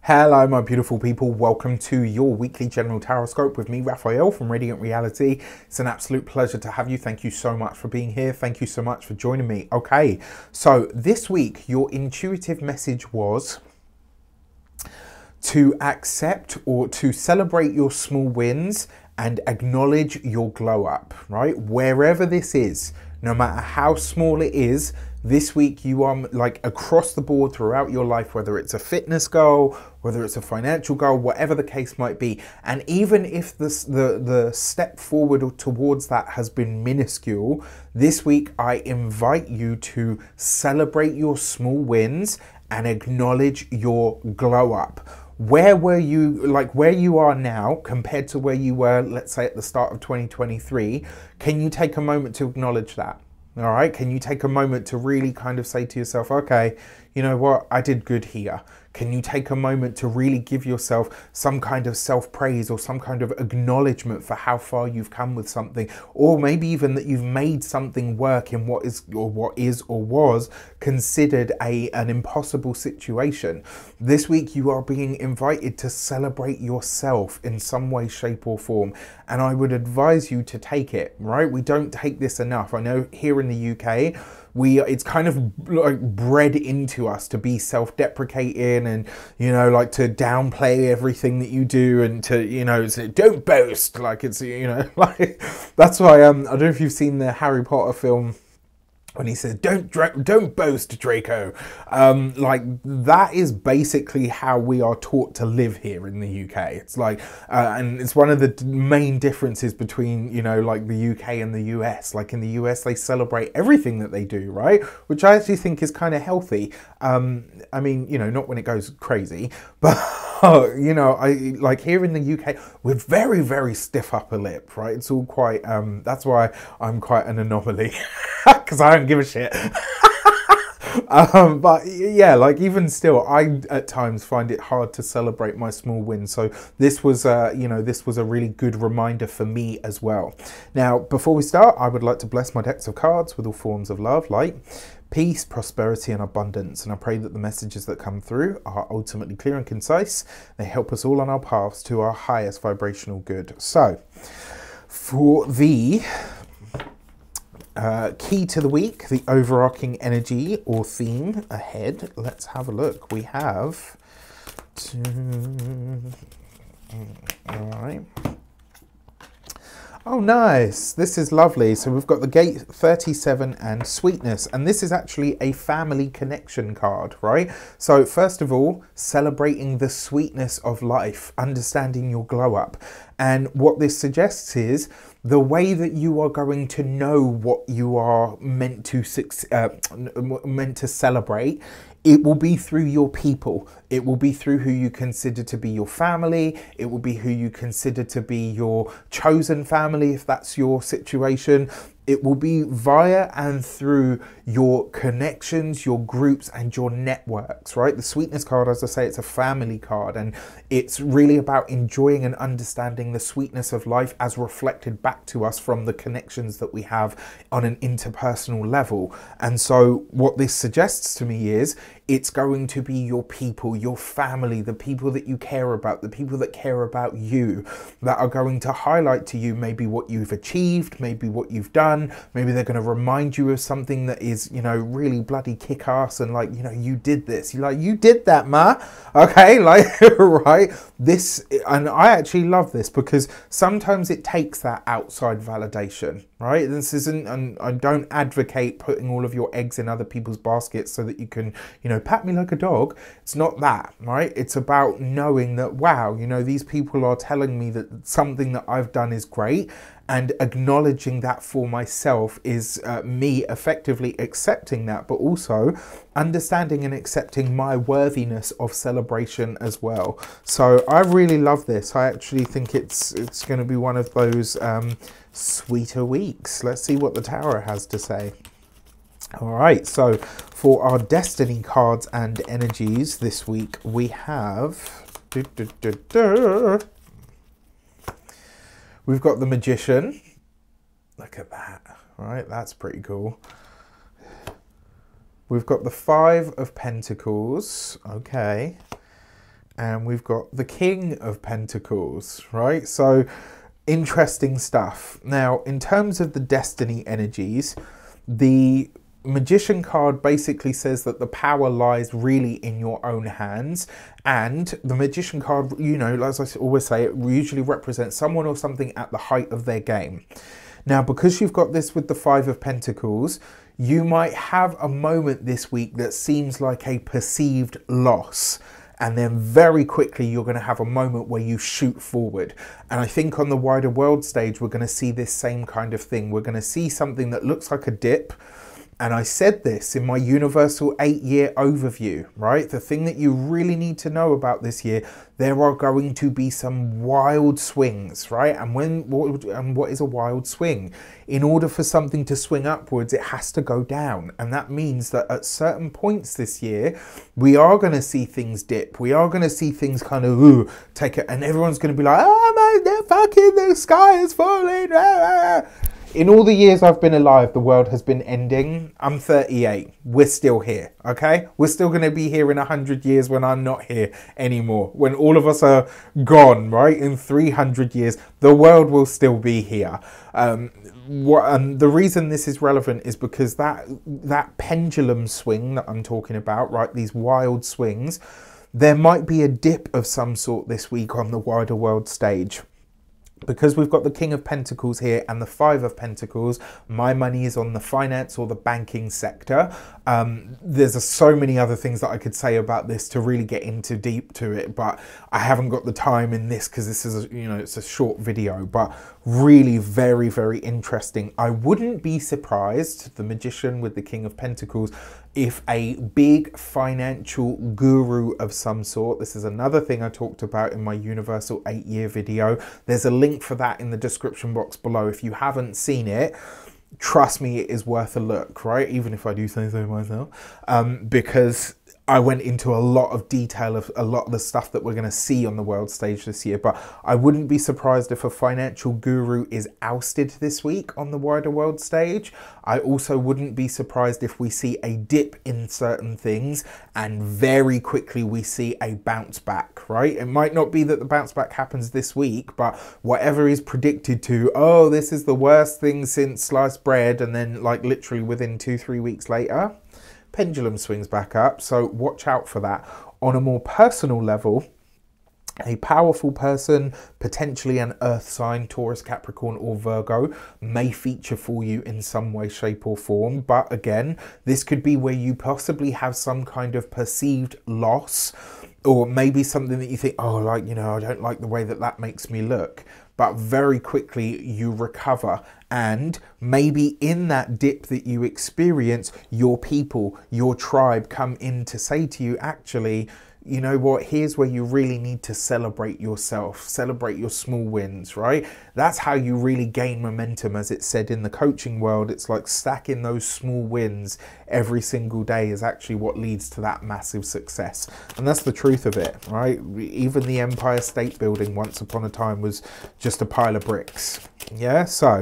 Hello my beautiful people, welcome to your weekly general tarot scope with me, Raphael from Radiant Reality. It's an absolute pleasure to have you. Thank you so much for being here. Thank you so much for joining me. Okay, so this week your intuitive message was to accept or to celebrate your small wins and acknowledge your glow up, right? Wherever this is, no matter how small it is, this week you are like across the board throughout your life, whether it's a fitness goal, whether it's a financial goal, whatever the case might be. And even if the step forward towards that has been minuscule, this week I invite you to celebrate your small wins and acknowledge your glow up. Where were you, like where you are now compared to where you were, let's say at the start of 2023, can you take a moment to acknowledge that? All right, can you take a moment to really kind of say to yourself, okay, you know what, I did good here. Can you take a moment to really give yourself some kind of self-praise or some kind of acknowledgement for how far you've come with something, or maybe even that you've made something work in what is or was considered an impossible situation. This week you are being invited to celebrate yourself in some way, shape or form, and I would advise you to take it, right? We don't take this enough. I know here in the UK, it's kind of like bred into us to be self-deprecating and, you know, like to downplay everything that you do and to, you know, say, don't boast, like it's, you know, like that's why I don't know if you've seen the Harry Potter film when he says, don't boast, Draco. Like that is basically how we are taught to live here in the UK. It's like, and it's one of the main differences between, you know, like the UK and the US. Like in the US, they celebrate everything that they do, right? Which I actually think is kind of healthy. I mean, you know, not when it goes crazy, but you know, I like here in the UK, we're very, very stiff upper lip, right? It's all quite, that's why I'm quite an anomaly because I don't give a shit. But yeah, like even still, I at times find it hard to celebrate my small wins. So this was, you know, this was a really good reminder for me as well. Now, before we start, I would like to bless my decks of cards with all forms of love, light, peace, prosperity and abundance. And I pray that the messages that come through are ultimately clear and concise. They help us all on our paths to our highest vibrational good. So for the key to the week, the overarching energy or theme ahead, let's have a look. We have all right. Oh, nice. This is lovely. So we've got the gate 37 and sweetness. And this is actually a family connection card, right? So first of all, celebrating the sweetness of life, understanding your glow up. And what this suggests is the way that you are going to know what you are meant to celebrate, it will be through your people. It will be through who you consider to be your family. It will be who you consider to be your chosen family, if that's your situation. It will be via and through your connections, your groups and your networks, right? The sweetness card, as I say, it's a family card and it's really about enjoying and understanding the sweetness of life as reflected back to us from the connections that we have on an interpersonal level. And so what this suggests to me is it's going to be your people, your family, the people that you care about, the people that care about you, that are going to highlight to you maybe what you've achieved, maybe what you've done. Maybe they're going to remind you of something that is, you know, really bloody kick-ass and like, you know, you did this. You're like, you did that, ma. Okay, like, right? This, and I actually love this because sometimes it takes that outside validation, right? This isn't, and I don't advocate putting all of your eggs in other people's baskets so that you can, you know, pat me like a dog. It's not that, right? It's about knowing that, wow, you know, these people are telling me that something that I've done is great, and acknowledging that for myself is me effectively accepting that, but also understanding and accepting my worthiness of celebration as well. So I really love this. I actually think it's going to be one of those sweeter weeks. Let's see what the Tower has to say. All right, so for our destiny cards and energies this week, we have we've got the Magician. Look at that. All right, that's pretty cool. We've got the Five of Pentacles. Okay. and we've got the King of Pentacles, right? So interesting stuff. Now, in terms of the destiny energies, the Magician card basically says that the power lies really in your own hands, and the Magician card, you know, as I always say, it usually represents someone or something at the height of their game. Now, because you've got this with the Five of Pentacles, you might have a moment this week that seems like a perceived loss. And then very quickly, you're going to have a moment where you shoot forward. And I think on the wider world stage, we're going to see this same kind of thing. We're going to see something that looks like a dip. And I said this in my universal 8-year overview, right? The thing that you really need to know about this year, there are going to be some wild swings, right? And what is a wild swing? In order for something to swing upwards, it has to go down. And that means that at certain points this year, we are going to see things dip. We are going to see things kind of take it. And everyone's going to be like, oh my, the sky is falling. In all the years I've been alive, the world has been ending. I'm 38. We're still here, okay? We're still going to be here in 100 years when I'm not here anymore. When all of us are gone, right? In 300 years, the world will still be here. The reason this is relevant is because that pendulum swing that I'm talking about, right? These wild swings, there might be a dip of some sort this week on the wider world stage. Because we've got the King of Pentacles here and the Five of Pentacles, my money is on the finance or the banking sector. There's so many other things that I could say about this to really get into deep to it, but I haven't got the time in this because this is, it's a short video, but really very, very interesting. I wouldn't be surprised, the Magician with the King of Pentacles, if a big financial guru of some sort, this is another thing I talked about in my Universal 8-year video. There's a link for that in the description box below. If you haven't seen it, trust me, it is worth a look, right? Even if I do say so myself, because I went into a lot of detail of a lot of the stuff that we're going to see on the world stage this year. But I wouldn't be surprised if a financial guru is ousted this week on the wider world stage. I also wouldn't be surprised if we see a dip in certain things and very quickly we see a bounce back, right? It might not be that the bounce back happens this week, but whatever is predicted to, oh, this is the worst thing since sliced bread, and then like literally within 2-3 weeks later, pendulum swings back up. So watch out for that. On a more personal level, a powerful person, potentially an earth sign, Taurus, Capricorn or Virgo, may feature for you in some way, shape or form. But again, this could be where you possibly have some kind of perceived loss, or maybe something that you think, oh, like, I don't like the way that makes me look. But very quickly you recover, and maybe in that dip that you experience, your people, your tribe come in to say to you, actually, you know what, here's where you really need to celebrate yourself, celebrate your small wins, right? That's how you really gain momentum. As it's said in the coaching world, it's like stacking those small wins every single day is actually what leads to that massive success. And that's the truth of it, right? Even the Empire State Building once upon a time was just a pile of bricks. Yeah, so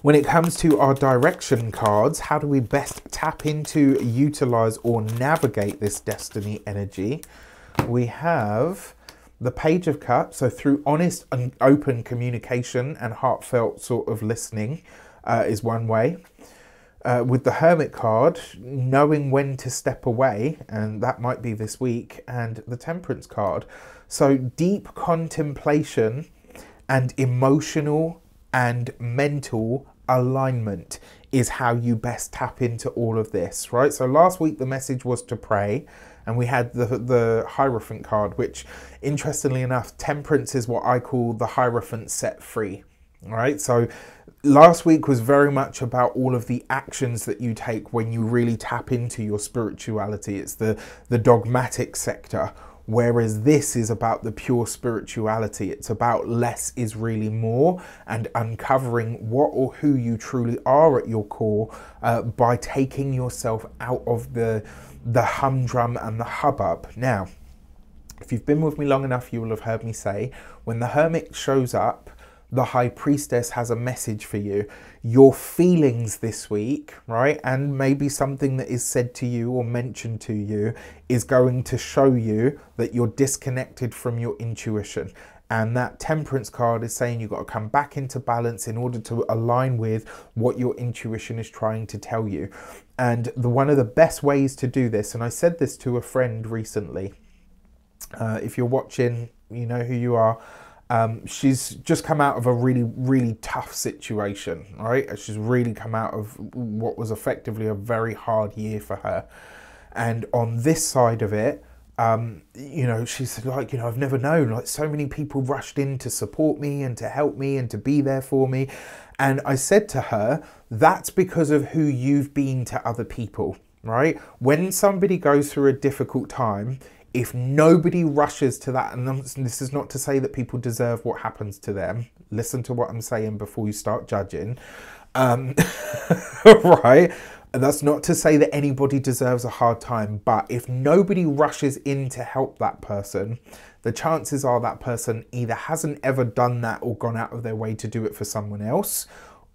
when it comes to our direction cards, how do we best tap into, utilize or navigate this destiny energy? We have the Page of Cups. So through honest and open communication and heartfelt sort of listening is one way. With the Hermit card, knowing when to step away, and that might be this week, and the Temperance card. So deep contemplation and emotional and mental alignment is how you best tap into all of this, right? So last week the message was to pray, and we had the Hierophant card, which interestingly enough, Temperance is what I call the Hierophant set free, right? So last week was very much about all of the actions that you take when you really tap into your spirituality. It's the dogmatic sector. Whereas this is about the pure spirituality. It's about less is really more, and uncovering what or who you truly are at your core by taking yourself out of the humdrum and the hubbub. Now, if you've been with me long enough, you will have heard me say, when the Hermit shows up, the High Priestess has a message for you. Your feelings this week, right, and maybe something that is said to you or mentioned to you is going to show you that you're disconnected from your intuition. And that Temperance card is saying you've got to come back into balance in order to align with what your intuition is trying to tell you. And one of the best ways to do this, and I said this to a friend recently, if you're watching, you know who you are. She's just come out of a really tough situation, right? She's really come out of what was effectively a very hard year for her. And on this side of it, you know, she's like, you know, I've never known, like, so many people rushed in to support me and to help me and to be there for me. And I said to her, that's because of who you've been to other people, right? When somebody goes through a difficult time, if nobody rushes to that, and this is not to say that people deserve what happens to them. Listen to what I'm saying before you start judging. Right? That's not to say that anybody deserves a hard time, but if nobody rushes in to help that person, the chances are that person either hasn't ever done that or gone out of their way to do it for someone else,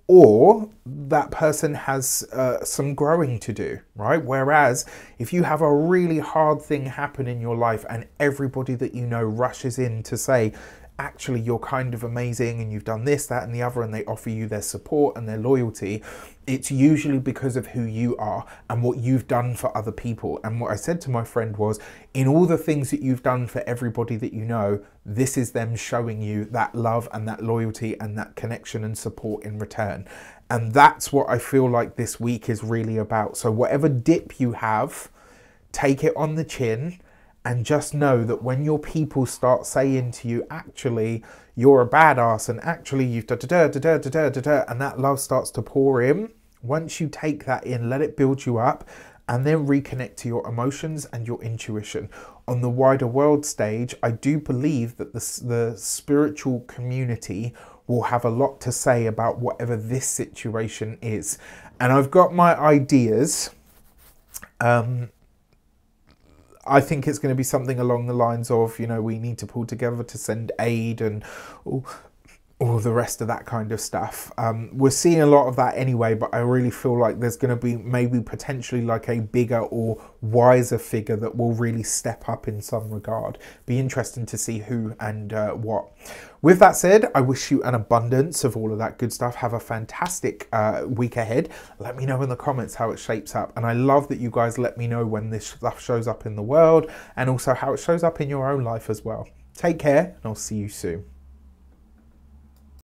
or that person has some growing to do, right? Whereas if you have a really hard thing happen in your life and everybody that you know rushes in to say, actually, you're kind of amazing and you've done this, that and the other, and they offer you their support and their loyalty, it's usually because of who you are and what you've done for other people. And what I said to my friend was, in all the things that you've done for everybody that you know, this is them showing you that love and that loyalty and that connection and support in return. And that's what I feel like this week is really about. So whatever dip you have, take it on the chin. And just know that when your people start saying to you, actually, you're a badass, and actually you've da-da-da-da-da-da-da-da, and that love starts to pour in, once you take that in, let it build you up, and then reconnect to your emotions and your intuition. On the wider world stage, I do believe that the spiritual community will have a lot to say about whatever this situation is. And I've got my ideas. I think it's going to be something along the lines of, you know, we need to pull together to send aid and all the rest of that kind of stuff. We're seeing a lot of that anyway, but I really feel like there's going to be maybe potentially like a bigger or wiser figure that will really step up in some regard. Be interesting to see who and what. With that said, I wish you an abundance of all of that good stuff. Have a fantastic week ahead. Let me know in the comments how it shapes up. And I love that you guys let me know when this stuff shows up in the world and also how it shows up in your own life as well. Take care, and I'll see you soon.